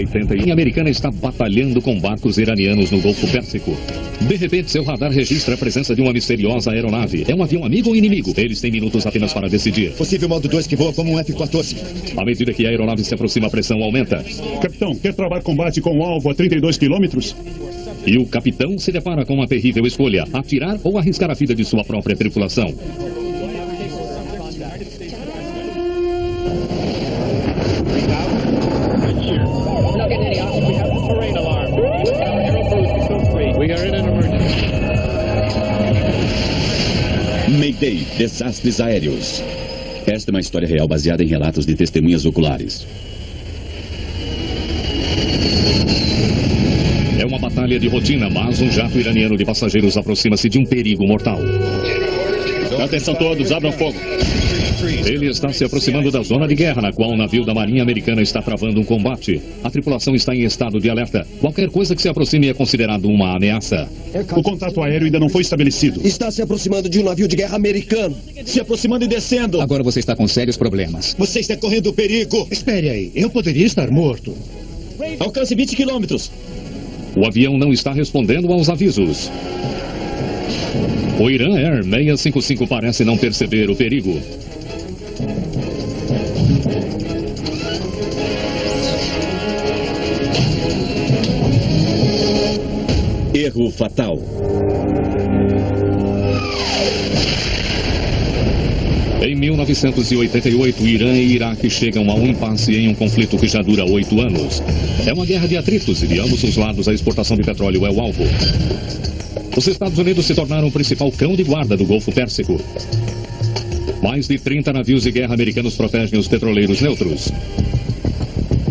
A americana está batalhando com barcos iranianos no Golfo Pérsico. De repente, seu radar registra a presença de uma misteriosa aeronave. É um avião amigo ou inimigo? Eles têm minutos apenas para decidir. Possível modo 2 que voa como um F-14. À medida que a aeronave se aproxima, a pressão aumenta. Capitão, quer travar combate com o alvo a 32 quilômetros? E o capitão se depara com uma terrível escolha: atirar ou arriscar a vida de sua própria tripulação. Mayday, desastres aéreos. Esta é uma história real baseada em relatos de testemunhas oculares. É uma batalha de rotina, mas um jato iraniano de passageiros aproxima-se de um perigo mortal. Atenção todos, abram fogo. Ele está se aproximando da zona de guerra, na qual o navio da Marinha Americana está travando um combate. A tripulação está em estado de alerta. Qualquer coisa que se aproxime é considerado uma ameaça. O contato aéreo ainda não foi estabelecido. Está se aproximando de um navio de guerra americano. Se aproximando e descendo. Agora você está com sérios problemas. Você está correndo perigo. Espere aí, eu poderia estar morto. Alcance 20 quilômetros. O avião não está respondendo aos avisos. O Iran Air 655 parece não perceber o perigo. Erro fatal. Em 1988, Irã e Iraque chegam a um impasse em um conflito que já dura 8 anos. É uma guerra de atritos e de ambos os lados a exportação de petróleo é o alvo. Os Estados Unidos se tornaram o principal cão de guarda do Golfo Pérsico. Mais de 30 navios de guerra americanos protegem os petroleiros neutros.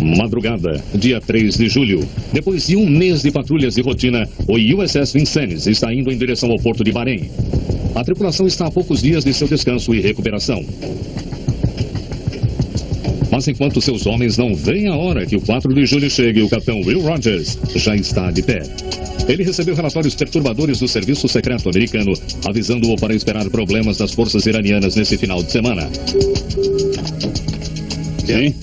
Madrugada, dia 3 de julho. Depois de um mês de patrulhas de rotina, o USS Vincennes está indo em direção ao porto de Bahrein. A tripulação está a poucos dias de seu descanso e recuperação. Mas enquanto seus homens não veem a hora que o 4 de julho chegue, o capitão Will Rogers já está de pé. Ele recebeu relatórios perturbadores do Serviço Secreto americano, avisando-o para esperar problemas das forças iranianas nesse final de semana. Sim?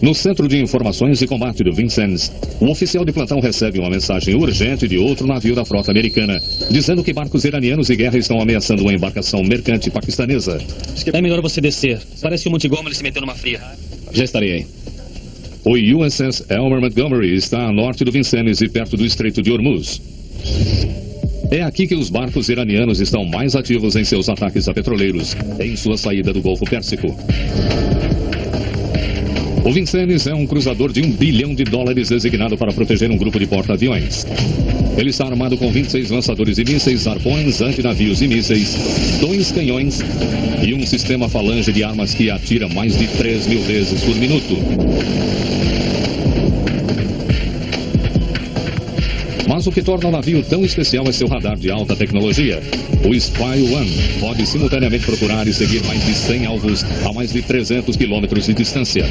No Centro de Informações e Combate do Vincennes, um oficial de plantão recebe uma mensagem urgente de outro navio da frota americana, dizendo que barcos iranianos de guerra estão ameaçando uma embarcação mercante paquistanesa. É melhor você descer. Parece que o Montgomery se meteu numa fria. Já estarei aí. O USS Elmer Montgomery está a norte do Vincennes e perto do Estreito de Hormuz. É aqui que os barcos iranianos estão mais ativos em seus ataques a petroleiros, em sua saída do Golfo Pérsico. O Vincennes é um cruzador de $1 bilhão designado para proteger um grupo de porta-aviões. Ele está armado com 26 lançadores de mísseis, arpões, antinavios e mísseis, 2 canhões e um sistema falange de armas que atira mais de 3.000 vezes por minuto. Mas o que torna o navio tão especial é seu radar de alta tecnologia. O Spy-1 pode simultaneamente procurar e seguir mais de 100 alvos a mais de 300 quilômetros de distância.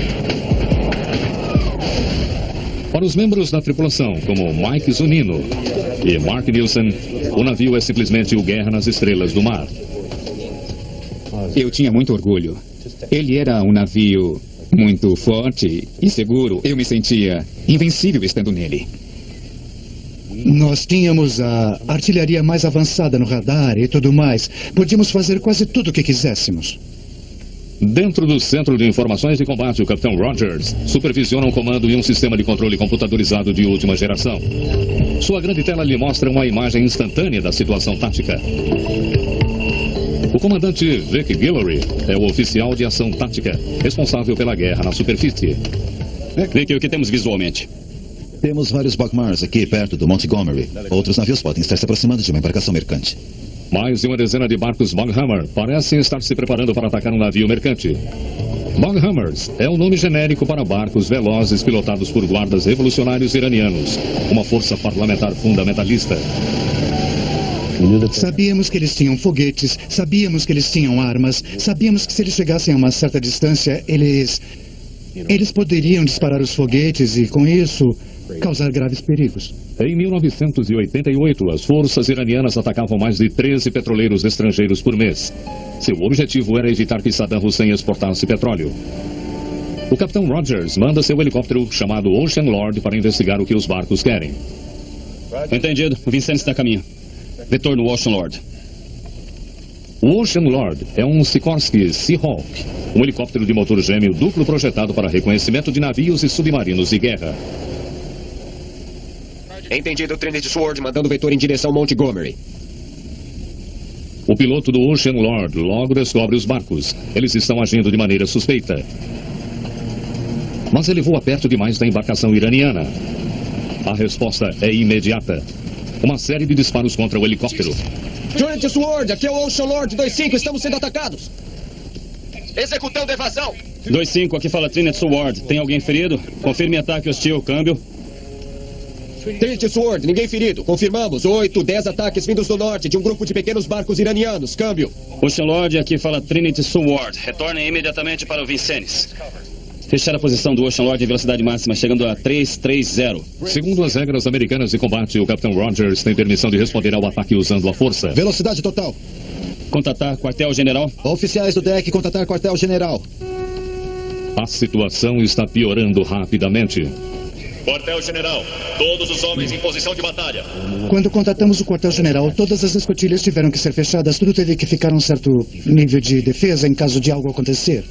Para os membros da tripulação, como Mike Zunino e Mark Nielsen, o navio é simplesmente o Guerra nas Estrelas do Mar. Eu tinha muito orgulho. Ele era um navio muito forte e seguro. Eu me sentia invencível estando nele. Nós tínhamos a artilharia mais avançada no radar e tudo mais. Podíamos fazer quase tudo o que quiséssemos. Dentro do Centro de Informações de Combate, o capitão Rogers supervisiona um comando e um sistema de controle computadorizado de última geração. Sua grande tela lhe mostra uma imagem instantânea da situação tática. O comandante Vic Guillory é o oficial de ação tática, responsável pela guerra na superfície. Vic, o que temos visualmente? Temos vários Bogmars aqui perto do Montgomery. Outros navios podem estar se aproximando de uma embarcação mercante. Mais de uma dezena de barcos Boghammer parecem estar se preparando para atacar um navio mercante. Boghammers é o nome genérico para barcos velozes pilotados por guardas revolucionários iranianos, uma força parlamentar fundamentalista. Sabíamos que eles tinham foguetes, sabíamos que eles tinham armas, sabíamos que se eles chegassem a uma certa distância, eles poderiam disparar os foguetes e, com isso, causar graves perigos. Em 1988, as forças iranianas atacavam mais de 13 petroleiros estrangeiros por mês. Seu objetivo era evitar que Saddam Hussein exportasse petróleo. O Capitão Rogers manda seu helicóptero chamado Ocean Lord para investigar o que os barcos querem. Entendido. O Vincennes está a caminho. Retorno Ocean Lord. O Ocean Lord é um Sikorsky Seahawk, um helicóptero de motor gêmeo duplo projetado para reconhecimento de navios e submarinos de guerra. Entendido, Trinity Sword mandando vetor em direção a Montgomery. O piloto do Ocean Lord logo descobre os barcos. Eles estão agindo de maneira suspeita. Mas ele voa perto demais da embarcação iraniana. A resposta é imediata. Uma série de disparos contra o helicóptero. Trinity Sword, aqui é o Ocean Lord 2-5, estamos sendo atacados. Executando evasão. 2-5, aqui fala Trinity Sword. Tem alguém ferido? Confirme ataque hostil, câmbio. Trinity Sword, ninguém ferido. Confirmamos, 10 ataques vindos do norte de um grupo de pequenos barcos iranianos. Câmbio. Ocean Lord, aqui fala Trinity Sword. Retornem imediatamente para o Vincennes. Fechar a posição do Ocean Lord em velocidade máxima, chegando a 330. Segundo as regras americanas de combate, o Capitão Rogers tem permissão de responder ao ataque usando a força. Velocidade total. Contatar quartel-general. Oficiais do deck, contatar quartel-general. A situação está piorando rapidamente. Quartel-general, todos os homens em posição de batalha. Quando contatamos o quartel-general, todas as escotilhas tiveram que ser fechadas. Tudo teve que ficar a um certo nível de defesa em caso de algo acontecer.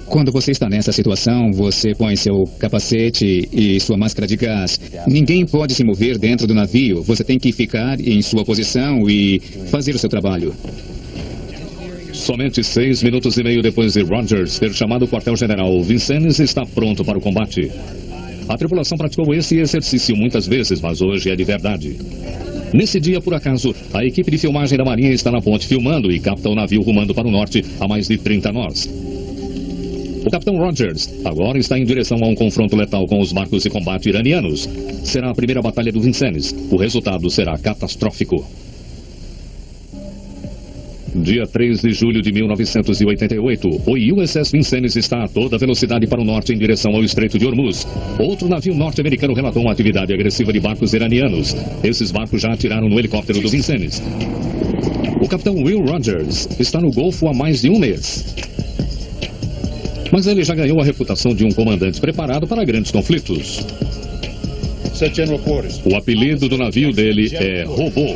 Quando você está nessa situação, você põe seu capacete e sua máscara de gás. Ninguém pode se mover dentro do navio. Você tem que ficar em sua posição e fazer o seu trabalho. Somente 6 minutos e meio depois de Rogers ter chamado o quartel-general, Vincennes está pronto para o combate. A tripulação praticou esse exercício muitas vezes, mas hoje é de verdade. Nesse dia, por acaso, a equipe de filmagem da Marinha está na ponte filmando e capta o navio rumando para o norte a mais de 30 nós. O Capitão Rogers agora está em direção a um confronto letal com os barcos de combate iranianos. Será a primeira batalha do Vincennes. O resultado será catastrófico. Dia 3 de julho de 1988, o USS Vincennes está a toda velocidade para o norte em direção ao Estreito de Hormuz. Outro navio norte-americano relatou uma atividade agressiva de barcos iranianos. Esses barcos já atiraram no helicóptero do Vincennes. O Capitão Will Rogers está no Golfo há mais de um mês. Mas ele já ganhou a reputação de um comandante preparado para grandes conflitos. O apelido do navio dele é Robô.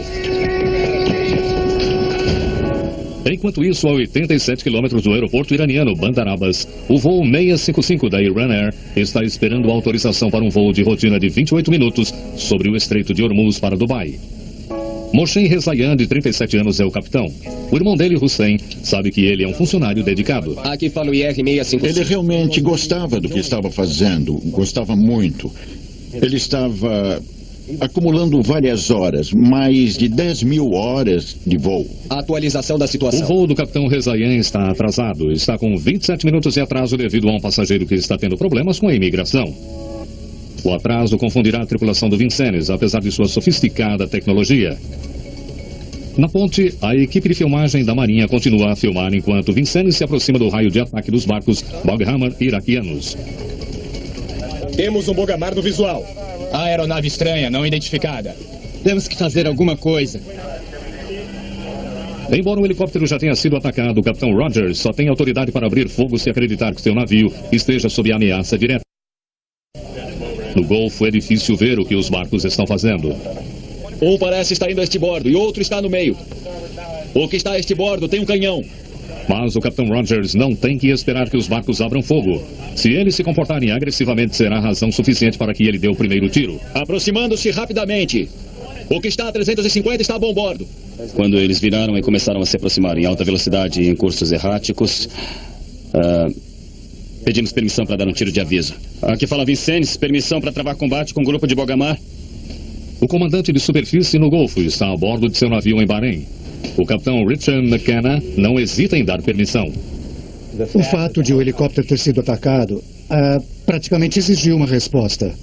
Enquanto isso, a 87 quilômetros do aeroporto iraniano Bandar Abbas, o voo 655 da Iran Air está esperando a autorização para um voo de rotina de 28 minutos sobre o Estreito de Hormuz para Dubai. Moshen Rezaian, de 37 anos, é o capitão. O irmão dele, Hussein, sabe que ele é um funcionário dedicado. Aqui fala o IR-655. Ele realmente gostava do que estava fazendo, gostava muito. Ele estava acumulando várias horas, mais de 10 mil horas de voo. Atualização da situação. O voo do capitão Rezaian está atrasado. Está com 27 minutos de atraso devido a um passageiro que está tendo problemas com a imigração. O atraso confundirá a tripulação do Vincennes, apesar de sua sofisticada tecnologia. Na ponte, a equipe de filmagem da Marinha continua a filmar enquanto Vincennes se aproxima do raio de ataque dos barcos Boghammer iraquianos. Temos um Boghamar no visual. A aeronave estranha, não identificada. Temos que fazer alguma coisa. Embora o helicóptero já tenha sido atacado, o Capitão Rogers só tem autoridade para abrir fogo se acreditar que seu navio esteja sob ameaça direta. No Golfo é difícil ver o que os barcos estão fazendo. Um parece estar indo a este bordo e outro está no meio. O que está a este bordo tem um canhão. Mas o Capitão Rogers não tem que esperar que os barcos abram fogo. Se eles se comportarem agressivamente, será razão suficiente para que ele dê o primeiro tiro. Aproximando-se rapidamente. O que está a 350 está a bom bordo. Quando eles viraram e começaram a se aproximar em alta velocidade em cursos erráticos, pedimos permissão para dar um tiro de aviso. Aqui fala Vincennes, permissão para travar combate com o grupo de Boghamar. O comandante de superfície no Golfo está a bordo de seu navio em Bahrein. O capitão Richard McKenna não hesita em dar permissão. O fato de o helicóptero ter sido atacado praticamente exigiu uma resposta.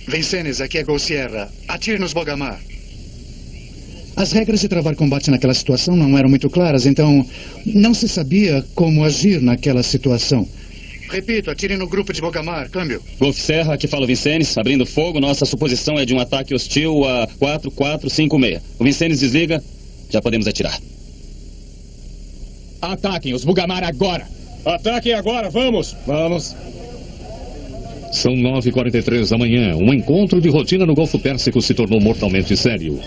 Vincennes, aqui é Gol Sierra. Atire nos Boghamar. As regras de travar combate naquela situação não eram muito claras, então não se sabia como agir naquela situação. Repito, atire no grupo de Boghamar. Câmbio. Golf Serra, aqui fala o Vincennes, abrindo fogo. Nossa suposição é de um ataque hostil a 4456. O Vincennes desliga. Já podemos atirar. Ataquem os Boghamar agora! Ataque agora, vamos! Vamos. São 9h43 da manhã. Um encontro de rotina no Golfo Pérsico se tornou mortalmente sério.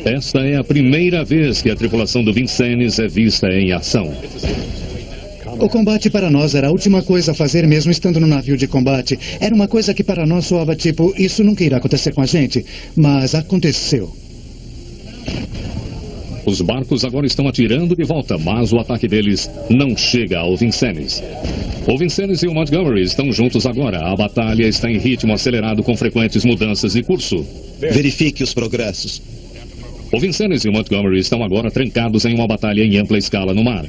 Esta é a primeira vez que a tripulação do Vincennes é vista em ação. O combate para nós era a última coisa a fazer mesmo estando no navio de combate. Era uma coisa que para nós soava tipo, isso nunca irá acontecer com a gente. Mas aconteceu. Os barcos agora estão atirando de volta, mas o ataque deles não chega ao Vincennes. O Vincennes e o Montgomery estão juntos agora. A batalha está em ritmo acelerado com frequentes mudanças de curso. Verifique os progressos. O Vincennes e o Montgomery estão agora trancados em uma batalha em ampla escala no mar.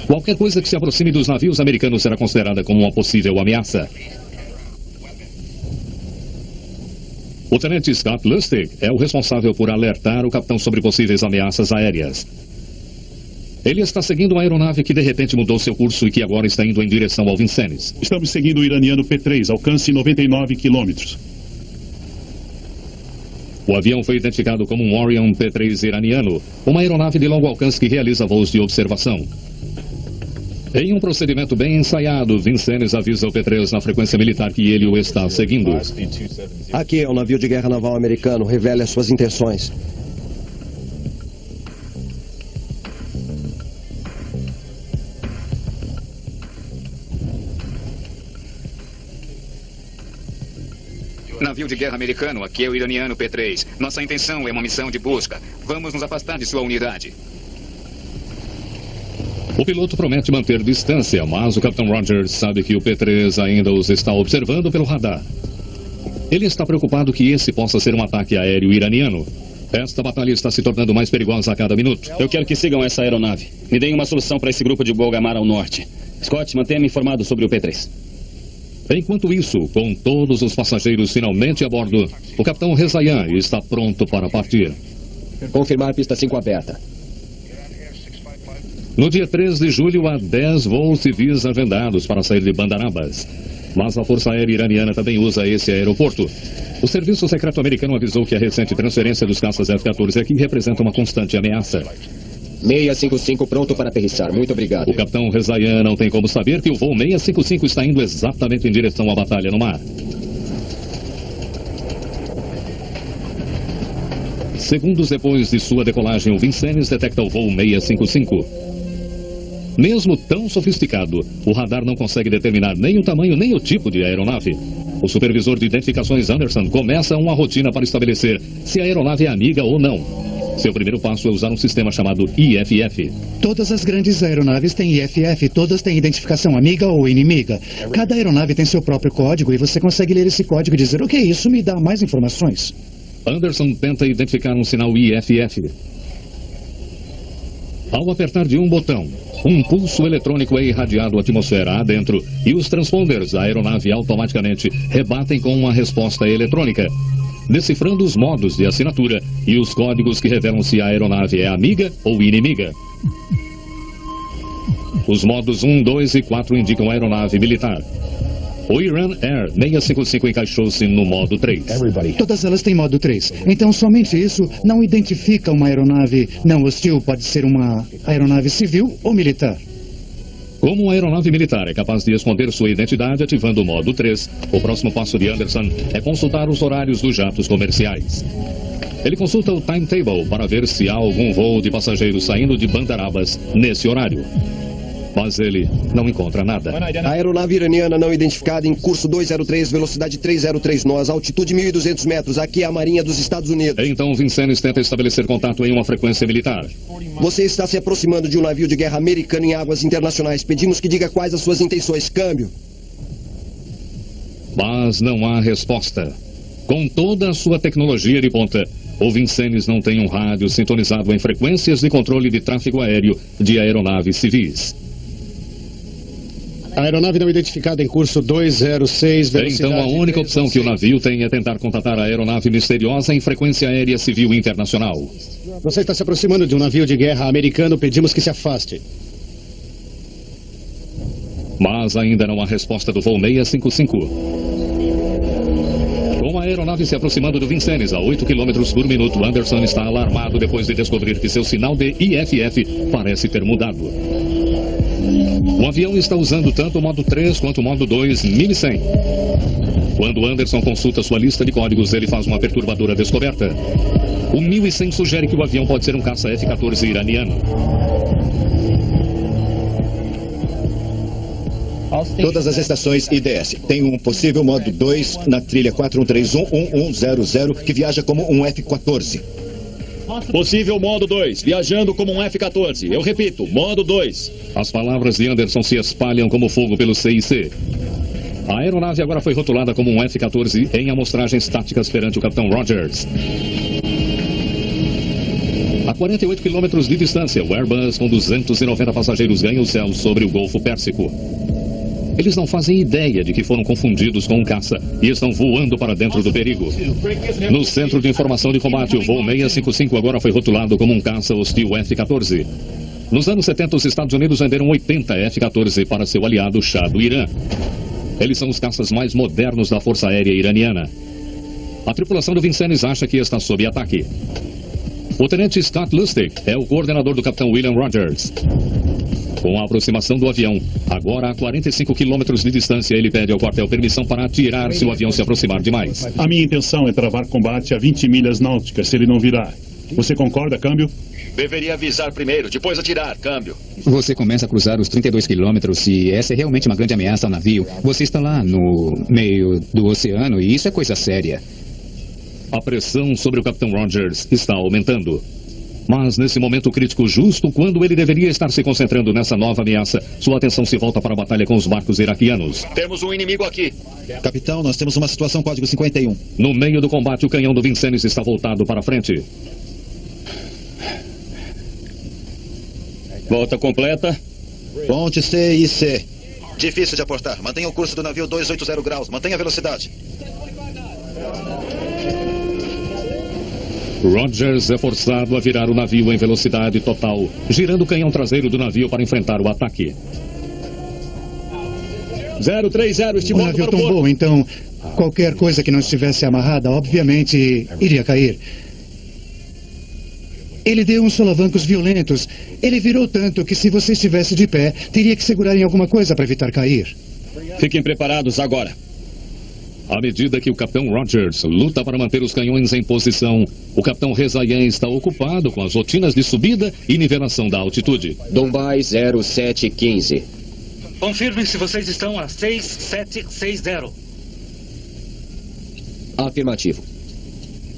Qualquer coisa que se aproxime dos navios americanos será considerada como uma possível ameaça. O tenente Scott Lustig é o responsável por alertar o capitão sobre possíveis ameaças aéreas. Ele está seguindo uma aeronave que de repente mudou seu curso e que agora está indo em direção ao Vincennes. Estamos seguindo o iraniano P3, alcance 99 quilômetros. O avião foi identificado como um Orion P3 iraniano, uma aeronave de longo alcance que realiza voos de observação. Em um procedimento bem ensaiado, Vincennes avisa o P3 na frequência militar que ele o está seguindo. Aqui é o navio de guerra naval americano. Revele as suas intenções. Navio de guerra americano, aqui é o iraniano P3. Nossa intenção é uma missão de busca. Vamos nos afastar de sua unidade. O piloto promete manter distância, mas o Capitão Rogers sabe que o P3 ainda os está observando pelo radar. Ele está preocupado que esse possa ser um ataque aéreo iraniano. Esta batalha está se tornando mais perigosa a cada minuto. Eu quero que sigam essa aeronave. Me deem uma solução para esse grupo de Golgamar ao norte. Scott, mantenha-me informado sobre o P3. Enquanto isso, com todos os passageiros finalmente a bordo, o Capitão Rezaian está pronto para partir. Confirmar pista 5 aberta. No dia 3 de julho, há 10 voos civis agendados para sair de Bandarabas. Mas a Força Aérea Iraniana também usa esse aeroporto. O Serviço Secreto Americano avisou que a recente transferência dos caças F-14 aqui representa uma constante ameaça. 655 pronto para aterrissar. Muito obrigado. O Capitão Rezaian não tem como saber que o voo 655 está indo exatamente em direção à batalha no mar. Segundos depois de sua decolagem, o Vincennes detecta o voo 655. Mesmo tão sofisticado, o radar não consegue determinar nem o tamanho nem o tipo de aeronave. O supervisor de identificações Anderson começa uma rotina para estabelecer se a aeronave é amiga ou não. Seu primeiro passo é usar um sistema chamado IFF. Todas as grandes aeronaves têm IFF, todas têm identificação amiga ou inimiga. Cada aeronave tem seu próprio código e você consegue ler esse código e dizer, ok, isso me dá mais informações. Anderson tenta identificar um sinal IFF. Ao apertar de um botão, um pulso eletrônico é irradiado à atmosfera adentro e os transponders da aeronave automaticamente rebatem com uma resposta eletrônica, decifrando os modos de assinatura e os códigos que revelam se a aeronave é amiga ou inimiga. Os modos 1, 2 e 4 indicam a aeronave militar. O Iran Air 655 encaixou-se no modo 3. Todas elas têm modo 3. Então, somente isso não identifica uma aeronave não hostil. Pode ser uma aeronave civil ou militar. Como uma aeronave militar é capaz de esconder sua identidade ativando o modo 3, o próximo passo de Anderson é consultar os horários dos jatos comerciais. Ele consulta o timetable para ver se há algum voo de passageiros saindo de Bandarabas nesse horário. Mas ele não encontra nada. A aeronave iraniana não identificada em curso 203, velocidade 303 nós, altitude 1.200 metros. Aqui é a Marinha dos Estados Unidos. Então Vincennes tenta estabelecer contato em uma frequência militar. Você está se aproximando de um navio de guerra americano em águas internacionais. Pedimos que diga quais as suas intenções. Câmbio. Mas não há resposta. Com toda a sua tecnologia de ponta, o Vincennes não tem um rádio sintonizado em frequências de controle de tráfego aéreo de aeronaves civis. A aeronave não identificada em curso 206, velocidade... Então a única opção que o navio tem é tentar contatar a aeronave misteriosa em frequência aérea civil internacional. Você está se aproximando de um navio de guerra americano, pedimos que se afaste. Mas ainda não há resposta do voo 655. Com a aeronave se aproximando do Vincennes a 8 km por minuto, Anderson está alarmado depois de descobrir que seu sinal de IFF parece ter mudado. O avião está usando tanto o modo 3 quanto o modo 2 1100. Quando Anderson consulta sua lista de códigos, ele faz uma perturbadora descoberta. O 1100 sugere que o avião pode ser um caça F-14 iraniano. Todas as estações IDS. Tem um possível modo 2 na trilha 4131-1100 que viaja como um F-14. Possível modo 2, viajando como um F-14. Eu repito, modo 2. As palavras de Anderson se espalham como fogo pelo CIC. A aeronave agora foi rotulada como um F-14 em amostragens táticas perante o capitão Rogers. A 48 quilômetros de distância, o Airbus com 290 passageiros ganha o céu sobre o Golfo Pérsico. Eles não fazem ideia de que foram confundidos com um caça e estão voando para dentro do perigo. No Centro de Informação de Combate, o voo 655 agora foi rotulado como um caça hostil F-14. Nos anos 70, os Estados Unidos venderam 80 F-14 para seu aliado Shah do Irã. Eles são os caças mais modernos da Força Aérea Iraniana. A tripulação do Vincennes acha que está sob ataque. O tenente Scott Lustig é o coordenador do capitão William Rogers. Com a aproximação do avião, agora a 45 quilômetros de distância, ele pede ao quartel permissão para atirar se o avião se aproximar demais. A minha intenção é travar combate a 20 milhas náuticas se ele não virar. Você concorda, câmbio? Deveria avisar primeiro, depois atirar, câmbio. Você começa a cruzar os 32 quilômetros e essa é realmente uma grande ameaça ao navio. Você está lá no meio do oceano e isso é coisa séria. A pressão sobre o capitão Rogers está aumentando. Mas nesse momento crítico, justo quando ele deveria estar se concentrando nessa nova ameaça, sua atenção se volta para a batalha com os barcos iraquianos. Temos um inimigo aqui. Capitão, nós temos uma situação código 51. No meio do combate, o canhão do Vincennes está voltado para frente. Volta completa. Ponte C e C. Difícil de aportar. Mantenha o curso do navio 280 graus. Mantenha a velocidade. Rogers é forçado a virar o navio em velocidade total, girando o canhão traseiro do navio para enfrentar o ataque. 030, O navio tombou, então qualquer coisa que não estivesse amarrada, obviamente, iria cair. Ele deu uns solavancos violentos. Ele virou tanto que se você estivesse de pé, teria que segurar em alguma coisa para evitar cair. Fiquem preparados agora. À medida que o capitão Rogers luta para manter os canhões em posição, o capitão Rezayan está ocupado com as rotinas de subida e nivelação da altitude. Dombai 0715. Confirmem se vocês estão a 6760. Afirmativo.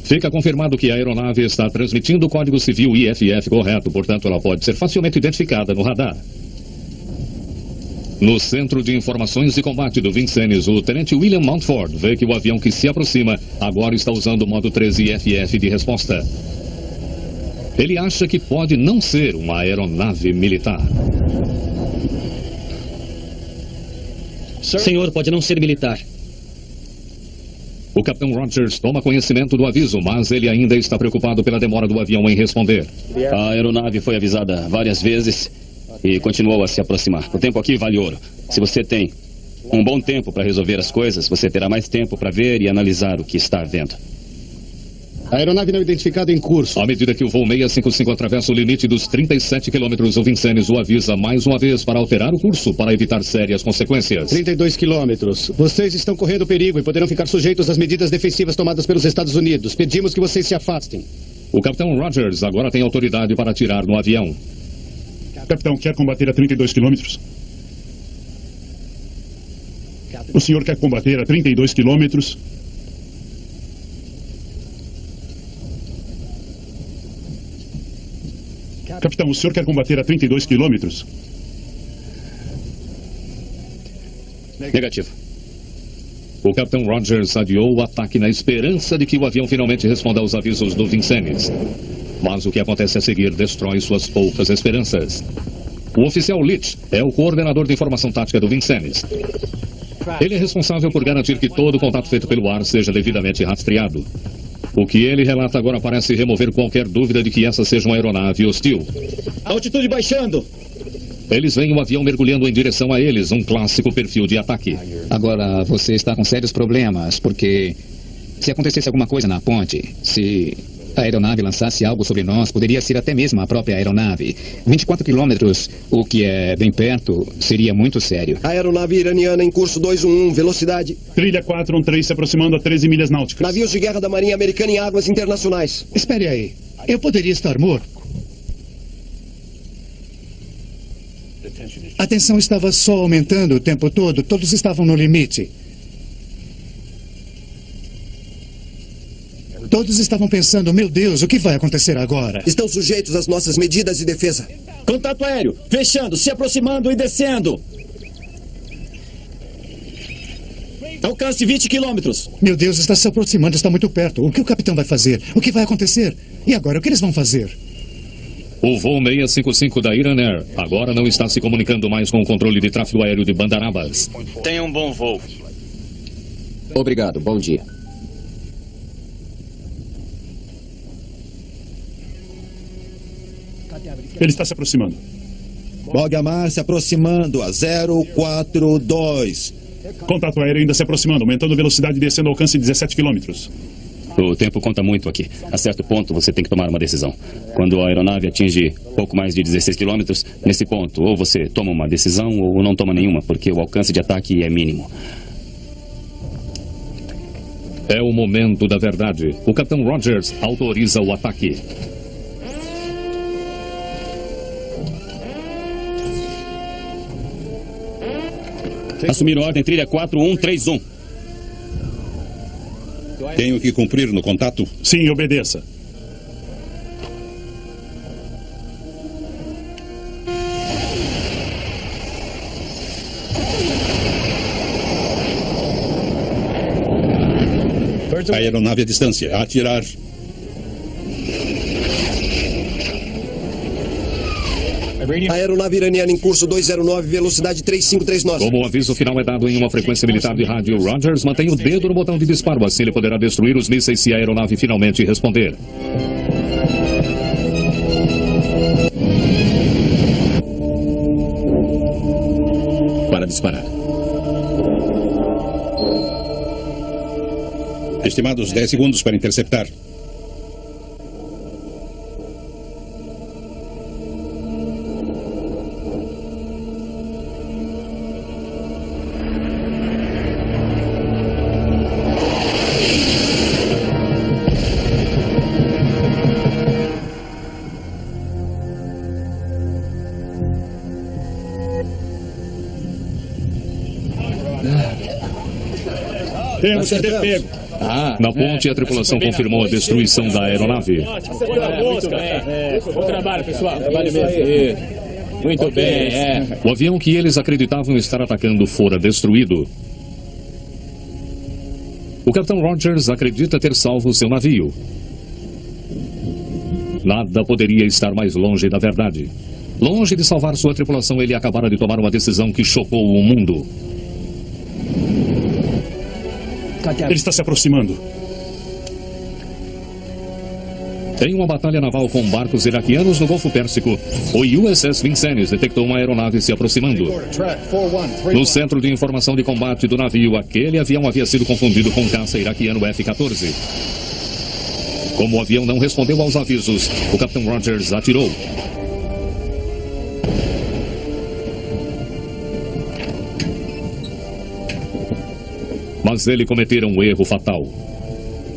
Fica confirmado que a aeronave está transmitindo o código civil IFF correto, portanto ela pode ser facilmente identificada no radar. No Centro de Informações de Combate do Vincennes, o tenente William Mountford vê que o avião que se aproxima agora está usando o modo 13 IFF de resposta. Ele acha que pode não ser uma aeronave militar. Senhor, pode não ser militar. O capitão Rogers toma conhecimento do aviso, mas ele ainda está preocupado pela demora do avião em responder. A aeronave foi avisada várias vezes e continuou a se aproximar. O tempo aqui vale ouro. Se você tem um bom tempo para resolver as coisas, você terá mais tempo para ver e analisar o que está vendo. A aeronave não identificada em curso. À medida que o voo 655 atravessa o limite dos 37 quilômetros, o Vincennes o avisa mais uma vez para alterar o curso para evitar sérias consequências. 32 quilômetros. Vocês estão correndo perigo e poderão ficar sujeitos às medidas defensivas tomadas pelos Estados Unidos. Pedimos que vocês se afastem. O capitão Rogers agora tem autoridade para atirar no avião. Capitão, quer combater a 32 quilômetros? O senhor quer combater a 32 quilômetros? Capitão, o senhor quer combater a 32 quilômetros? Negativo. O capitão Rogers adiou o ataque na esperança de que o avião finalmente responda aos avisos do Vincennes. Mas o que acontece a seguir destrói suas poucas esperanças. O oficial Leach é o coordenador de informação tática do Vincennes. Ele é responsável por garantir que todo contato feito pelo ar seja devidamente rastreado. O que ele relata agora parece remover qualquer dúvida de que essa seja uma aeronave hostil. Altitude baixando. Eles veem o avião mergulhando em direção a eles, um clássico perfil de ataque. Agora, você está com sérios problemas, porque se acontecesse alguma coisa na ponte, se a aeronave lançasse algo sobre nós, poderia ser até mesmo a própria aeronave. 24 quilômetros, o que é bem perto, seria muito sério. Aeronave iraniana em curso 211, velocidade. Trilha 413 se aproximando a 13 milhas náuticas. Navios de guerra da Marinha Americana em águas internacionais. Espere aí. Eu poderia estar morto. A tensão estava só aumentando o tempo todo. Todos estavam no limite. Todos estavam pensando, meu Deus, o que vai acontecer agora? Estão sujeitos às nossas medidas de defesa. Contato aéreo, fechando, se aproximando e descendo. Alcance 20 quilômetros. Meu Deus, está se aproximando, está muito perto. O que o capitão vai fazer? O que vai acontecer? E agora, o que eles vão fazer? O voo 655 da Iran Air agora não está se comunicando mais com o controle de tráfego aéreo de Bandar Abbas. Tenha um bom voo. Obrigado, bom dia. Ele está se aproximando. Bogamar se aproximando a 042. Contato aéreo ainda se aproximando, aumentando a velocidade e descendo ao alcance de 17 quilômetros. O tempo conta muito aqui. A certo ponto, você tem que tomar uma decisão. Quando a aeronave atinge pouco mais de 16 quilômetros, nesse ponto, ou você toma uma decisão ou não toma nenhuma, porque o alcance de ataque é mínimo. É o momento da verdade. O capitão Rogers autoriza o ataque. Assumir ordem, trilha 4131. Tenho que cumprir no contato? Sim, obedeça. Aeronave à distância. Atirar. Aeronave iraniana em curso 209, velocidade 3539. Como o aviso final é dado em uma frequência militar de rádio, Rogers mantém o dedo no botão de disparo, assim ele poderá destruir os mísseis se a aeronave finalmente responder. Para disparar. Estimados 10 segundos para interceptar. Temos que ter pego. Na ponte, a tripulação confirmou a destruição da aeronave. Muito bem. Bom trabalho, pessoal. Trabalho mesmo. Muito bem, O avião que eles acreditavam estar atacando fora destruído. O capitão Rogers acredita ter salvo seu navio. Nada poderia estar mais longe da verdade. Longe de salvar sua tripulação, ele acabara de tomar uma decisão que chocou o mundo. Ele está se aproximando. Em uma batalha naval com barcos iraquianos no Golfo Pérsico, o USS Vincennes detectou uma aeronave se aproximando. No centro de informação de combate do navio, aquele avião havia sido confundido com o caça iraquiano F-14. Como o avião não respondeu aos avisos, o capitão Rogers atirou. Mas ele cometera um erro fatal.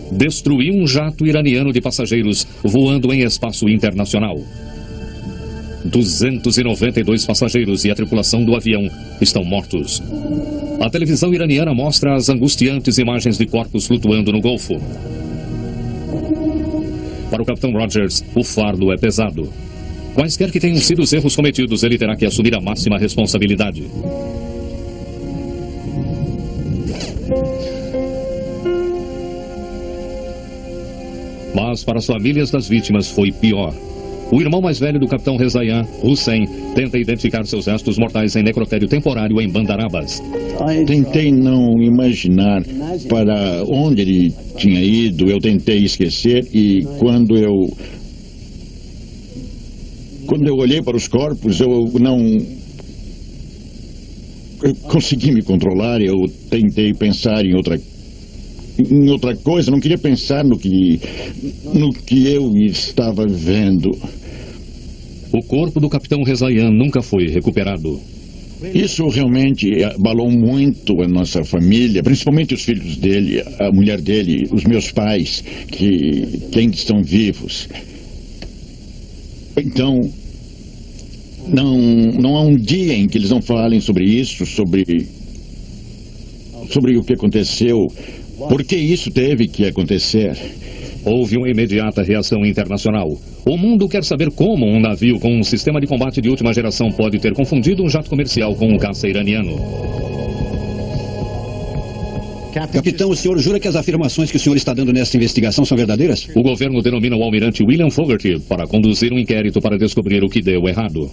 Destruiu um jato iraniano de passageiros voando em espaço internacional. 292 passageiros e a tripulação do avião estão mortos. A televisão iraniana mostra as angustiantes imagens de corpos flutuando no Golfo. Para o capitão Rogers, o fardo é pesado. Quaisquer que tenham sido os erros cometidos, ele terá que assumir a máxima responsabilidade. Mas para as famílias das vítimas foi pior. O irmão mais velho do capitão Rezaian, Hussein, tenta identificar seus restos mortais em necrotério temporário em Bandar Abbas. Tentei não imaginar para onde ele tinha ido, eu tentei esquecer e quando eu olhei para os corpos, eu consegui me controlar, eu tentei pensar em em outra coisa, não queria pensar no que eu estava vendo. O corpo do capitão Rezaian nunca foi recuperado. Isso realmente abalou muito a nossa família, principalmente os filhos dele, a mulher dele, os meus pais, que ainda estão vivos. Então, não há um dia em que eles não falem sobre isso, sobre o que aconteceu, por que isso teve que acontecer. Houve uma imediata reação internacional. O mundo quer saber como um navio com um sistema de combate de última geração pode ter confundido um jato comercial com um caça iraniano. Capitão, o senhor jura que as afirmações que o senhor está dando nessa investigação são verdadeiras? O governo denomina o almirante William Fogarty para conduzir um inquérito para descobrir o que deu errado.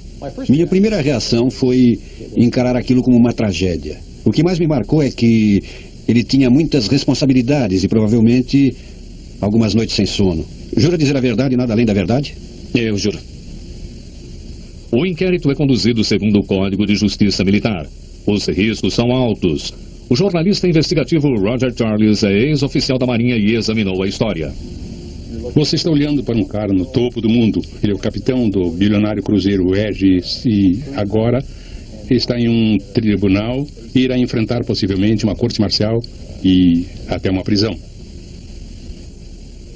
Minha primeira reação foi encarar aquilo como uma tragédia. O que mais me marcou é que ele tinha muitas responsabilidades e provavelmente algumas noites sem sono. Jura dizer a verdade e nada além da verdade? Eu juro. O inquérito é conduzido segundo o Código de Justiça Militar. Os riscos são altos. O jornalista investigativo Roger Charles é ex-oficial da Marinha e examinou a história. Você está olhando para um cara no topo do mundo. Ele é o capitão do bilionário cruzeiro Aegis e agora está em um tribunal e irá enfrentar possivelmente uma corte marcial e até uma prisão.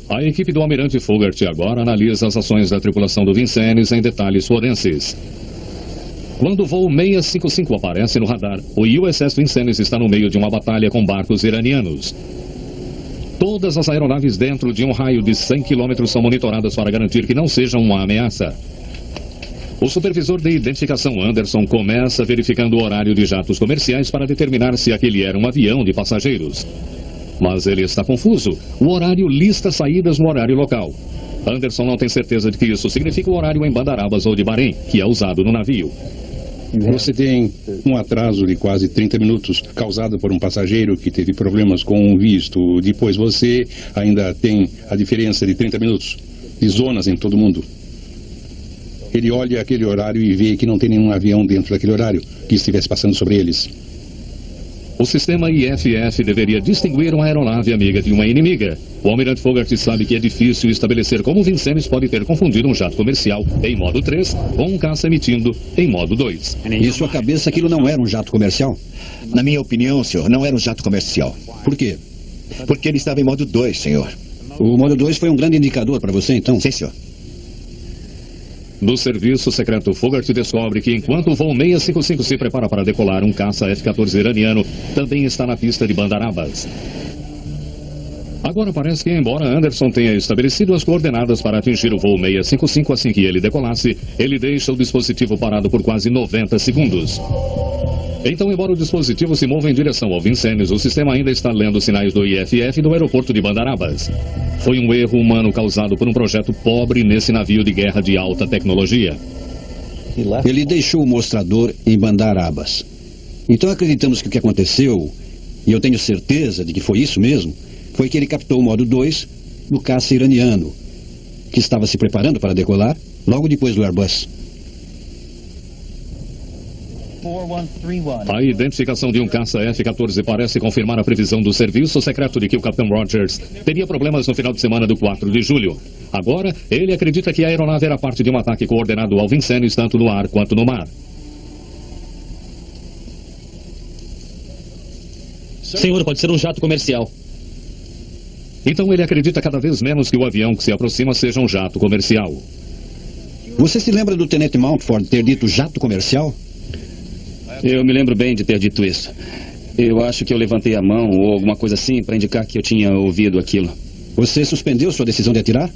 A equipe do almirante Fogarty agora analisa as ações da tripulação do Vincennes em detalhes forenses. Quando o voo 655 aparece no radar, o USS Vincennes está no meio de uma batalha com barcos iranianos. Todas as aeronaves dentro de um raio de 100 km são monitoradas para garantir que não sejam uma ameaça. O supervisor de identificação Anderson começa verificando o horário de jatos comerciais para determinar se aquele era um avião de passageiros. Mas ele está confuso. O horário lista saídas no horário local. Anderson não tem certeza de que isso significa o horário em Bandarabas ou de Bahrein, que é usado no navio. Você tem um atraso de quase 30 minutos causado por um passageiro que teve problemas com o visto. Depois você ainda tem a diferença de 30 minutos de zonas em todo o mundo. Ele olha aquele horário e vê que não tem nenhum avião dentro daquele horário que estivesse passando sobre eles. O sistema IFF deveria distinguir uma aeronave amiga de uma inimiga. O almirante Fogarty sabe que é difícil estabelecer como Vincennes pode ter confundido um jato comercial em modo 3 com um caça emitindo em modo 2. Em sua cabeça aquilo não era um jato comercial? Na minha opinião, senhor, não era um jato comercial. Por quê? Porque ele estava em modo 2, senhor. O modo 2 foi um grande indicador para você, então? Sim, senhor. Do serviço secreto, Fogarty descobre que enquanto o voo 655 se prepara para decolar, um caça F-14 iraniano também está na pista de Bandarabas. Agora parece que, embora Anderson tenha estabelecido as coordenadas para atingir o voo 655 assim que ele decolasse, ele deixa o dispositivo parado por quase 90 segundos. Então, embora o dispositivo se mova em direção ao Vincennes, o sistema ainda está lendo sinais do IFF do aeroporto de Bandarabas. Foi um erro humano causado por um projeto pobre nesse navio de guerra de alta tecnologia. Ele deixou o mostrador em Bandarabas. Então acreditamos que o que aconteceu, e eu tenho certeza de que foi isso mesmo, foi que ele captou o modo 2 do caça iraniano, que estava se preparando para decolar logo depois do Airbus. A identificação de um caça F-14 parece confirmar a previsão do serviço secreto de que o Capitão Rogers teria problemas no final de semana do 4 de julho. Agora, ele acredita que a aeronave era parte de um ataque coordenado ao Vincennes tanto no ar quanto no mar. Senhor, pode ser um jato comercial. Então ele acredita cada vez menos que o avião que se aproxima seja um jato comercial. Você se lembra do Tenente Mountford ter dito jato comercial? Eu me lembro bem de ter dito isso. Eu acho que eu levantei a mão ou alguma coisa assim para indicar que eu tinha ouvido aquilo. Você suspendeu sua decisão de atirar?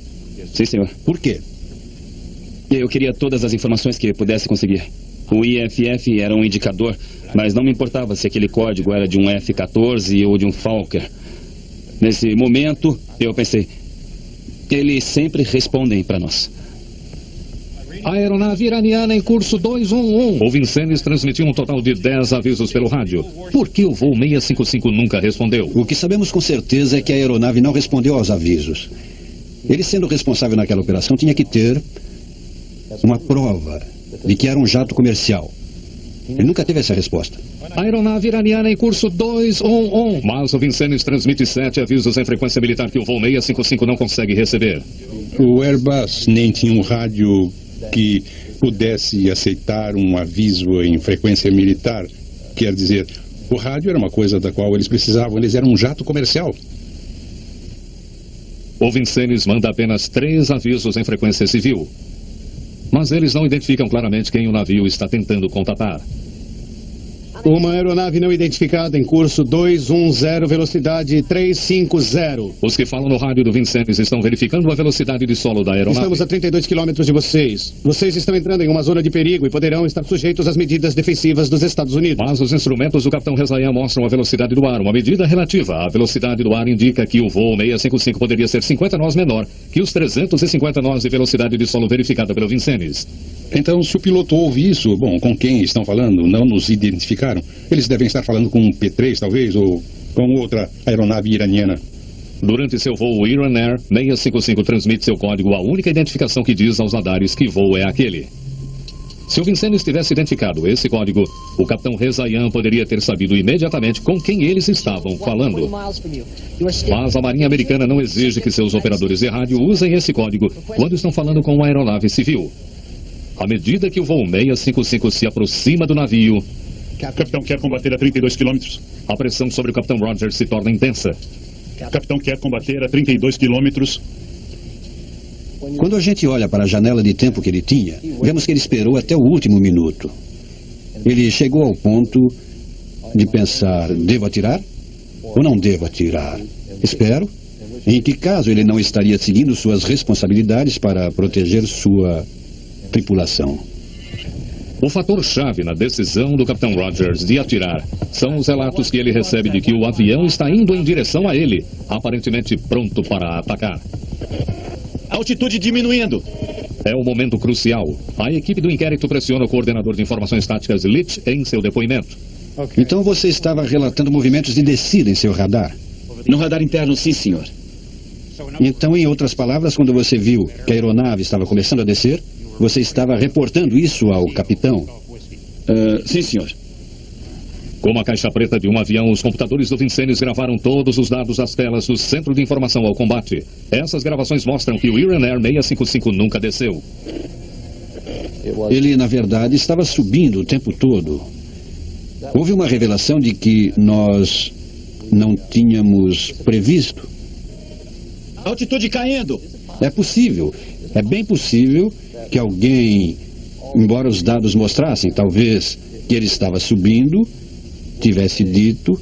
Sim, senhor. Por quê? Eu queria todas as informações que pudesse conseguir. O IFF era um indicador, mas não me importava se aquele código era de um F-14 ou de um Falker. Nesse momento, eu pensei, eles sempre respondem para nós. Aeronave iraniana em curso 211. O Vincennes transmitiu um total de 10 avisos pelo rádio. Por que o voo 655 nunca respondeu? O que sabemos com certeza é que a aeronave não respondeu aos avisos. Ele, sendo responsável naquela operação, tinha que ter uma prova de que era um jato comercial. Ele nunca teve essa resposta. Aeronave iraniana em curso 211. Mas o Vincennes transmite 7 avisos em frequência militar que o voo 655 não consegue receber. O Airbus nem tinha um rádio que pudesse aceitar um aviso em frequência militar. Quer dizer, o rádio era uma coisa da qual eles precisavam. Eles eram um jato comercial. O Vincennes manda apenas 3 avisos em frequência civil. Mas eles não identificam claramente quem o navio está tentando contatar. Uma aeronave não identificada em curso 210, velocidade 350. Os que falam no rádio do Vincennes estão verificando a velocidade de solo da aeronave. Estamos a 32 quilômetros de vocês. Vocês estão entrando em uma zona de perigo e poderão estar sujeitos às medidas defensivas dos Estados Unidos. Mas os instrumentos do capitão Rezayan mostram a velocidade do ar, uma medida relativa. A velocidade do ar indica que o voo 655 poderia ser 50 nós menor que os 350 nós de velocidade de solo verificada pelo Vincennes. Então, se o piloto ouve isso, bom, com quem estão falando? Não nos identificaram. Eles devem estar falando com um P-3, talvez, ou com outra aeronave iraniana. Durante seu voo, o Iran Air 655 transmite seu código, a única identificação que diz aos radares que voo é aquele. Se o Vincennes tivesse identificado esse código, o capitão Rezayan poderia ter sabido imediatamente com quem eles estavam falando. Mas a Marinha Americana não exige que seus operadores de rádio usem esse código quando estão falando com uma aeronave civil. À medida que o voo 655 se aproxima do navio, o capitão quer combater a 32 quilômetros. A pressão sobre o capitão Rogers se torna intensa. O capitão quer combater a 32 quilômetros. Quando a gente olha para a janela de tempo que ele tinha, vemos que ele esperou até o último minuto. Ele chegou ao ponto de pensar, devo atirar ou não devo atirar? Espero. Em que caso ele não estaria seguindo suas responsabilidades para proteger sua tripulação? O fator-chave na decisão do capitão Rogers de atirar são os relatos que ele recebe de que o avião está indo em direção a ele, aparentemente pronto para atacar. Altitude diminuindo. É o momento crucial. A equipe do inquérito pressiona o coordenador de informações táticas Litch em seu depoimento. Então você estava relatando movimentos de descida em seu radar? No radar interno, sim, senhor. Então, em outras palavras, quando você viu que a aeronave estava começando a descer, você estava reportando isso ao capitão? Sim, senhor. Com a caixa preta de um avião, os computadores do Vincennes gravaram todos os dados das telas do Centro de Informação ao Combate. Essas gravações mostram que o Iran Air 655 nunca desceu. Ele, na verdade, estava subindo o tempo todo. Houve uma revelação de que nós não tínhamos previsto. Altitude caindo. É possível. É bem possível que alguém, embora os dados mostrassem, talvez, que ele estava subindo, tivesse dito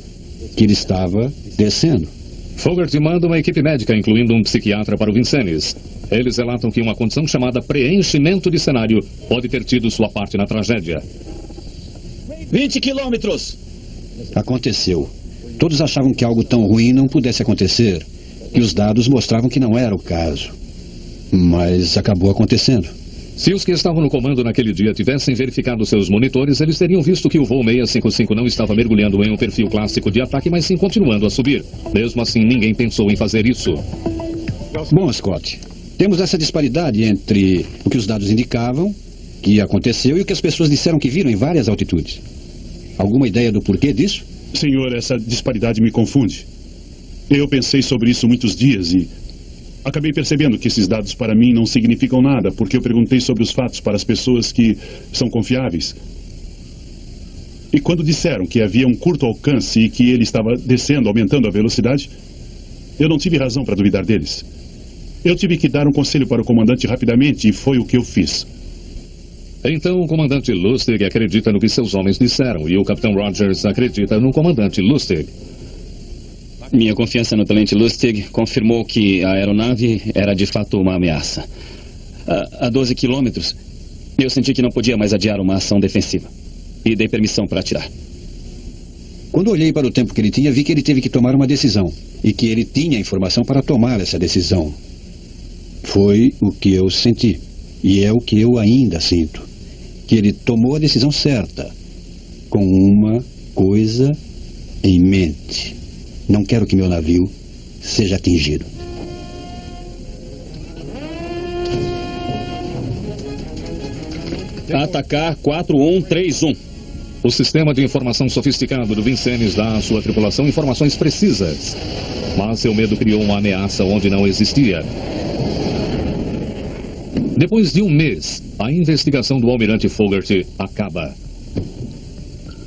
que ele estava descendo. Fogarty manda uma equipe médica, incluindo um psiquiatra, para o Vincennes. Eles relatam que uma condição chamada preenchimento de cenário pode ter tido sua parte na tragédia. 20 quilômetros. Aconteceu. Todos achavam que algo tão ruim não pudesse acontecer, que os dados mostravam que não era o caso. Mas acabou acontecendo. Se os que estavam no comando naquele dia tivessem verificado seus monitores, eles teriam visto que o voo 655 não estava mergulhando em um perfil clássico de ataque, mas sim continuando a subir. Mesmo assim, ninguém pensou em fazer isso. Bom, Scott, temos essa disparidade entre o que os dados indicavam que aconteceu e o que as pessoas disseram que viram em várias altitudes. Alguma ideia do porquê disso? Senhor, essa disparidade me confunde. Eu pensei sobre isso muitos dias e acabei percebendo que esses dados para mim não significam nada, porque eu perguntei sobre os fatos para as pessoas que são confiáveis. E quando disseram que havia um curto alcance e que ele estava descendo, aumentando a velocidade, eu não tive razão para duvidar deles. Eu tive que dar um conselho para o comandante rapidamente e foi o que eu fiz. Então o comandante Lustig acredita no que seus homens disseram e o capitão Rogers acredita no comandante Lustig. Minha confiança no tenente Lustig confirmou que a aeronave era de fato uma ameaça. A 12 quilômetros, eu senti que não podia mais adiar uma ação defensiva. E dei permissão para atirar. Quando olhei para o tempo que ele tinha, vi que ele teve que tomar uma decisão. E que ele tinha informação para tomar essa decisão. Foi o que eu senti. E é o que eu ainda sinto. Que ele tomou a decisão certa. Com uma coisa em mente. Não quero que meu navio seja atingido. Atacar 4131. O sistema de informação sofisticado do Vincennes dá à sua tripulação informações precisas. Mas seu medo criou uma ameaça onde não existia. Depois de um mês, a investigação do almirante Fogarty acaba.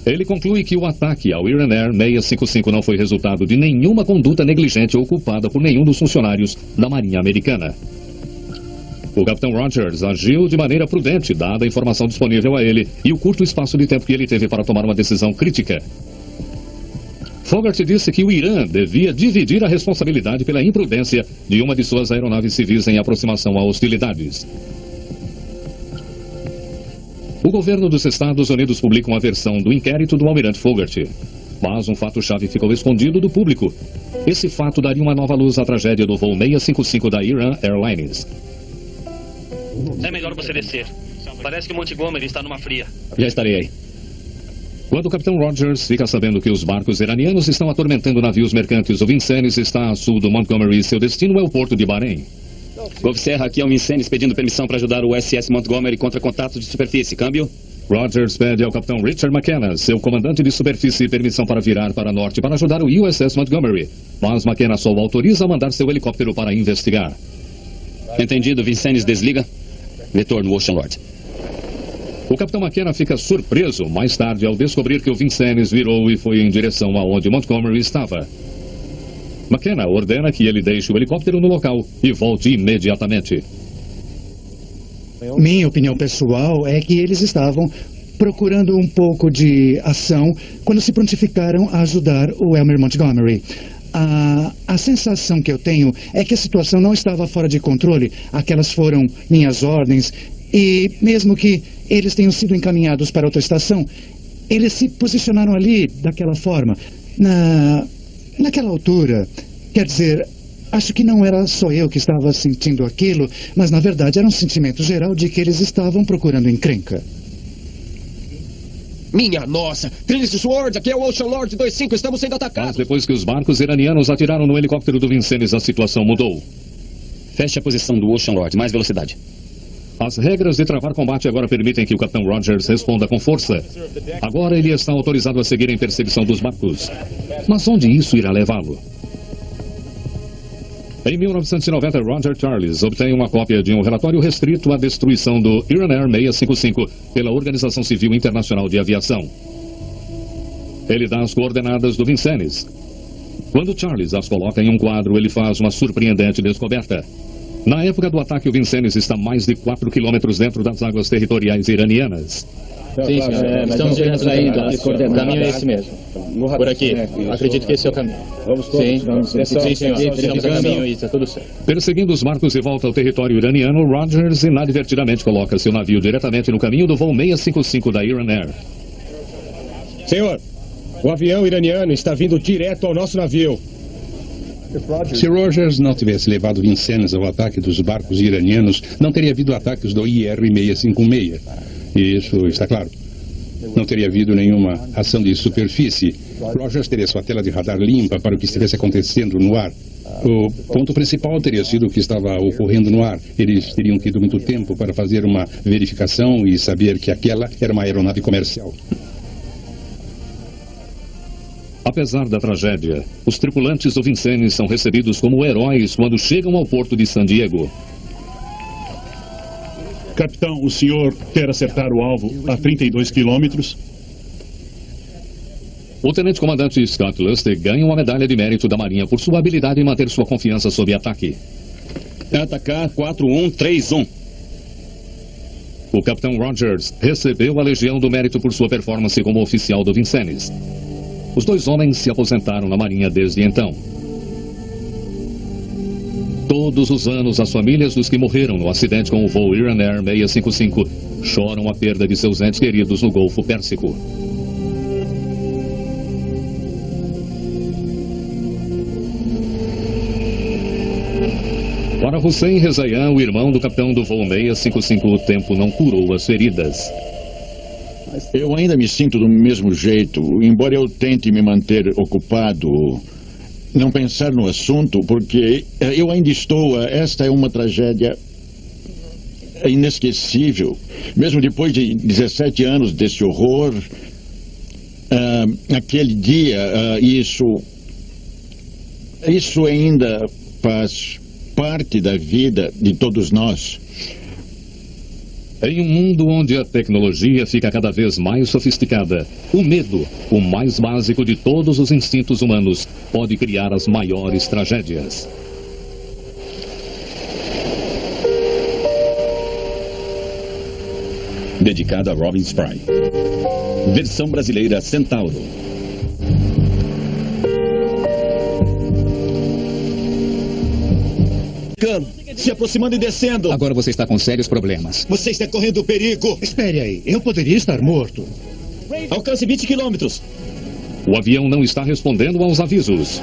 Ele conclui que o ataque ao Iran Air 655 não foi resultado de nenhuma conduta negligente ou culpada por nenhum dos funcionários da Marinha Americana. O Capitão Rogers agiu de maneira prudente, dada a informação disponível a ele e o curto espaço de tempo que ele teve para tomar uma decisão crítica. Fogarty disse que o Irã devia dividir a responsabilidade pela imprudência de uma de suas aeronaves civis em aproximação a hostilidades. O governo dos Estados Unidos publica uma versão do inquérito do almirante Fogarty. Mas um fato-chave ficou escondido do público. Esse fato daria uma nova luz à tragédia do voo 655 da Iran Airlines. É melhor você descer. Parece que Montgomery está numa fria. Já estarei aí. Quando o Capitão Rogers fica sabendo que os barcos iranianos estão atormentando navios mercantes, o Vincennes está a sul do Montgomery e seu destino é o porto de Bahrein. Golf Serra, aqui é o Vincennes pedindo permissão para ajudar o USS Montgomery contra contato de superfície. Câmbio? Rogers pede ao Capitão Richard McKenna, seu comandante de superfície, permissão para virar para norte para ajudar o USS Montgomery. Mas McKenna só o autoriza a mandar seu helicóptero para investigar. Entendido, Vincennes desliga. Retorno Ocean Lord. O Capitão McKenna fica surpreso mais tarde ao descobrir que o Vincennes virou e foi em direção aonde Montgomery estava. McKenna ordena que ele deixe o helicóptero no local e volte imediatamente. Minha opinião pessoal é que eles estavam procurando um pouco de ação quando se prontificaram a ajudar o Elmer Montgomery. A sensação que eu tenho é que a situação não estava fora de controle. Aquelas foram minhas ordens. E mesmo que eles tenham sido encaminhados para outra estação, eles se posicionaram ali daquela forma. Naquela altura, quer dizer, acho que não era só eu que estava sentindo aquilo, mas na verdade era um sentimento geral de que eles estavam procurando encrenca. Minha nossa! Trinity Sword, aqui é o Ocean Lord 25, estamos sendo atacados! Mas depois que os barcos iranianos atiraram no helicóptero do Vincennes, a situação mudou. Feche a posição do Ocean Lord, mais velocidade. As regras de travar combate agora permitem que o Capitão Rogers responda com força. Agora ele está autorizado a seguir em perseguição dos barcos. Mas onde isso irá levá-lo? Em 1990, Roger Charles obtém uma cópia de um relatório restrito à destruição do Iran Air 655 pela Organização Civil Internacional de Aviação. Ele dá as coordenadas do Vincennes. Quando Charles as coloca em um quadro, ele faz uma surpreendente descoberta. Na época do ataque, o Vincennes está mais de 4 quilômetros dentro das águas territoriais iranianas. Sim, senhor. Estamos direto aí, o caminho é esse mesmo. Por aqui. Acredito que esse é o caminho. Vamos todos? Sim, senhor. Estamos no caminho aí, está tudo certo. Perseguindo os barcos de volta ao território iraniano, Rogers inadvertidamente coloca seu navio diretamente no caminho do voo 655 da Iran Air. Senhor, o avião iraniano está vindo direto ao nosso navio. Se Rogers não tivesse levado Vincennes ao ataque dos barcos iranianos, não teria havido ataques do IR-656. Isso está claro. Não teria havido nenhuma ação de superfície. Rogers teria sua tela de radar limpa para o que estivesse acontecendo no ar. O ponto principal teria sido o que estava ocorrendo no ar. Eles teriam tido muito tempo para fazer uma verificação e saber que aquela era uma aeronave comercial. Apesar da tragédia, os tripulantes do Vincennes são recebidos como heróis quando chegam ao porto de San Diego. Capitão, o senhor quer acertar o alvo a 32 quilômetros? O tenente-comandante Scott Lustig ganha uma medalha de mérito da Marinha por sua habilidade em manter sua confiança sob ataque. Atacar 4131. O Capitão Rogers recebeu a Legião do Mérito por sua performance como oficial do Vincennes. Os dois homens se aposentaram na Marinha desde então. Todos os anos, as famílias dos que morreram no acidente com o voo Iran Air 655 choram a perda de seus entes queridos no Golfo Pérsico. Para Hussein Rezaian, o irmão do capitão do voo 655, o tempo não curou as feridas. Eu ainda me sinto do mesmo jeito, embora eu tente me manter ocupado, não pensar no assunto, porque eu ainda estou... Esta é uma tragédia inesquecível. Mesmo depois de 17 anos desse horror, Aquele dia, isso ainda faz parte da vida de todos nós. Em um mundo onde a tecnologia fica cada vez mais sofisticada, o medo, o mais básico de todos os instintos humanos, pode criar as maiores tragédias. Dedicado a Robin Fry. Versão brasileira Centauro. Se aproximando e descendo. Agora você está com sérios problemas. Você está correndo perigo. Espere aí, eu poderia estar morto. Alcance 20 quilômetros. O avião não está respondendo aos avisos.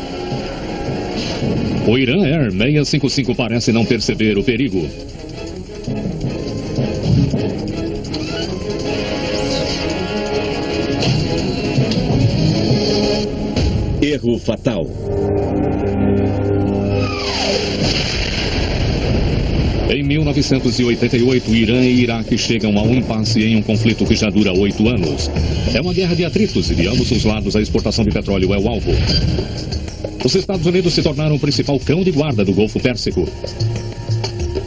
O Iran Air 655 parece não perceber o perigo. Erro fatal. Em 1988, Irã e Iraque chegam a um impasse em um conflito que já dura 8 anos. É uma guerra de atritos e de ambos os lados a exportação de petróleo é o alvo. Os Estados Unidos se tornaram o principal cão de guarda do Golfo Pérsico.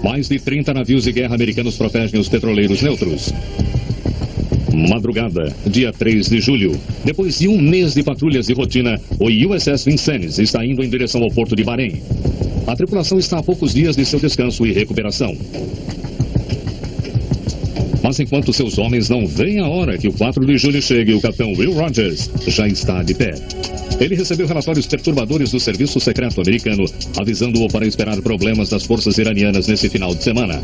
Mais de 30 navios de guerra americanos protegem os petroleiros neutros. Madrugada, dia 3 de julho. Depois de um mês de patrulhas de rotina, o USS Vincennes está indo em direção ao porto de Bahrein. A tripulação está a poucos dias de seu descanso e recuperação. Mas enquanto seus homens não veem a hora que o 4 de julho chegue, o capitão Will Rogers já está de pé. Ele recebeu relatórios perturbadores do Serviço Secreto americano, avisando-o para esperar problemas das forças iranianas nesse final de semana.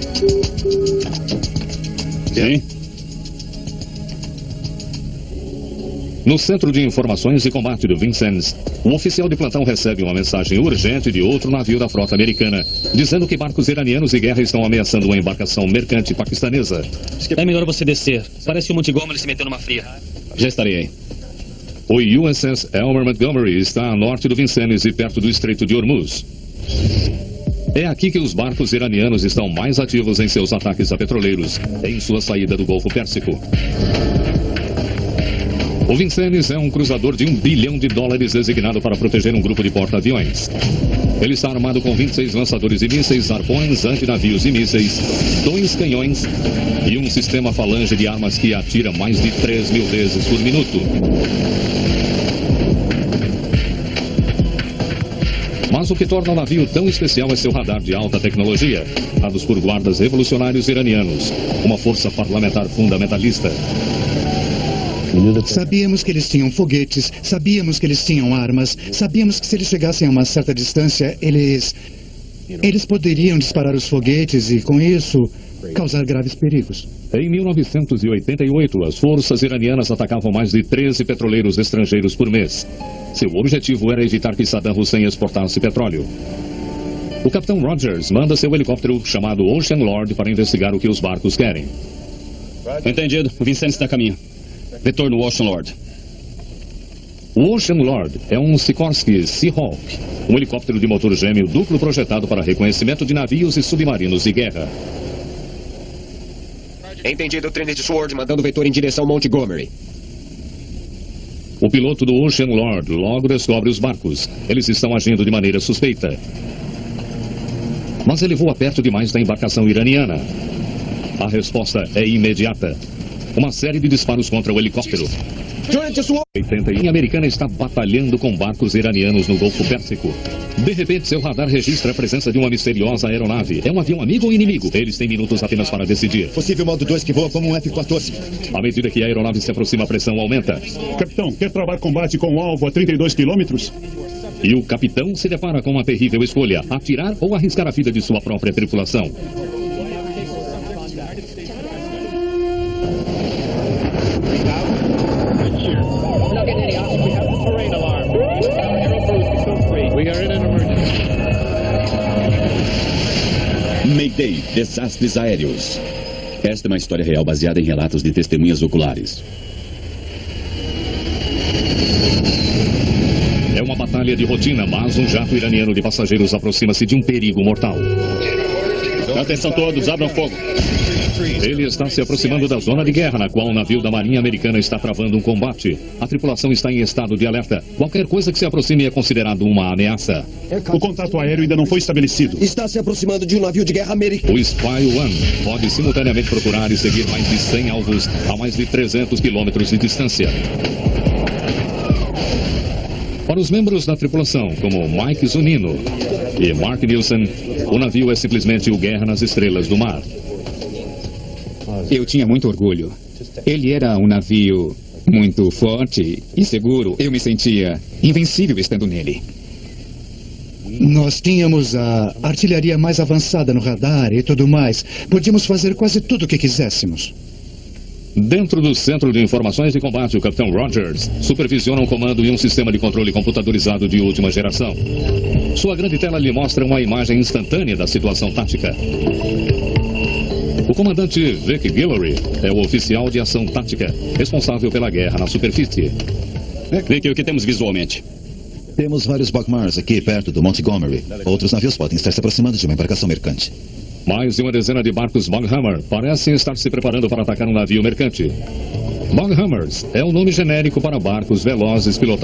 Sim? No Centro de Informações e Combate do Vincennes, um oficial de plantão recebe uma mensagem urgente de outro navio da frota americana, dizendo que barcos iranianos de guerra estão ameaçando uma embarcação mercante paquistanesa. É melhor você descer. Parece que o Montgomery se meteu numa fria. Já estarei aí. O USS Elmer Montgomery está a norte do Vincennes e perto do Estreito de Hormuz. É aqui que os barcos iranianos estão mais ativos em seus ataques a petroleiros, em sua saída do Golfo Pérsico. O Vincennes é um cruzador de $1 bilhão designado para proteger um grupo de porta-aviões. Ele está armado com 26 lançadores de mísseis, arpões, antinavios e mísseis, 2 canhões e um sistema falange de armas que atira mais de 3.000 vezes por minuto. Mas o que torna o navio tão especial é seu radar de alta tecnologia, dados por guardas revolucionários iranianos, uma força parlamentar fundamentalista. Sabíamos que eles tinham foguetes, sabíamos que eles tinham armas, sabíamos que se eles chegassem a uma certa distância, eles poderiam disparar os foguetes e, com isso, causar graves perigos. Em 1988, as forças iranianas atacavam mais de 13 petroleiros estrangeiros por mês. Seu objetivo era evitar que Saddam Hussein exportasse petróleo. O capitão Rogers manda seu helicóptero chamado Ocean Lord para investigar o que os barcos querem. Entendido. O Vincennes está a caminho. Retorno Ocean Lord. O Ocean Lord é um Sikorsky Seahawk, um helicóptero de motor gêmeo duplo projetado para reconhecimento de navios e submarinos de guerra. Entendido, Trinity Sword, mandando o vetor em direção a Montgomery. O piloto do Ocean Lord logo descobre os barcos. Eles estão agindo de maneira suspeita. Mas ele voa perto demais da embarcação iraniana. A resposta é imediata. Uma série de disparos contra o helicóptero. A americana está batalhando com barcos iranianos no Golfo Pérsico. De repente, seu radar registra a presença de uma misteriosa aeronave. É um avião amigo ou inimigo? Eles têm minutos apenas para decidir. Possível modo 2 que voa como um F-14. À medida que a aeronave se aproxima, a pressão aumenta. Capitão, quer travar combate com o alvo a 32 quilômetros? E o capitão se depara com uma terrível escolha: atirar ou arriscar a vida de sua própria tripulação. Mayday, desastres aéreos. Esta é uma história real baseada em relatos de testemunhas oculares. É uma batalha de rotina, mas um jato iraniano de passageiros aproxima-se de um perigo mortal. Atenção todos, abram fogo. Ele está se aproximando da zona de guerra, na qual o navio da Marinha Americana está travando um combate. A tripulação está em estado de alerta. Qualquer coisa que se aproxime é considerado uma ameaça. O contato aéreo ainda não foi estabelecido. Está se aproximando de um navio de guerra americano. O Spy One pode simultaneamente procurar e seguir mais de 100 alvos a mais de 300 quilômetros de distância. Para os membros da tripulação, como Mike Zunino e Mark Nielsen, o navio é simplesmente o Guerra nas Estrelas do Mar. Eu tinha muito orgulho. Ele era um navio muito forte e seguro. Eu me sentia invencível estando nele. Nós tínhamos a artilharia mais avançada no radar e tudo mais. Podíamos fazer quase tudo o que quiséssemos. Dentro do Centro de Informações de Combate, o Capitão Rogers supervisiona um comando e um sistema de controle computadorizado de última geração. Sua grande tela lhe mostra uma imagem instantânea da situação tática. O comandante Vic Guillory é o oficial de ação tática, responsável pela guerra na superfície. Vic, o que temos visualmente? Temos vários Bachmars aqui perto do Montgomery. Outros navios podem estar se aproximando de uma embarcação mercante. Mais de uma dezena de barcos Boghammer parecem estar se preparando para atacar um navio mercante. Boghammers é o nome genérico para barcos velozes pilotados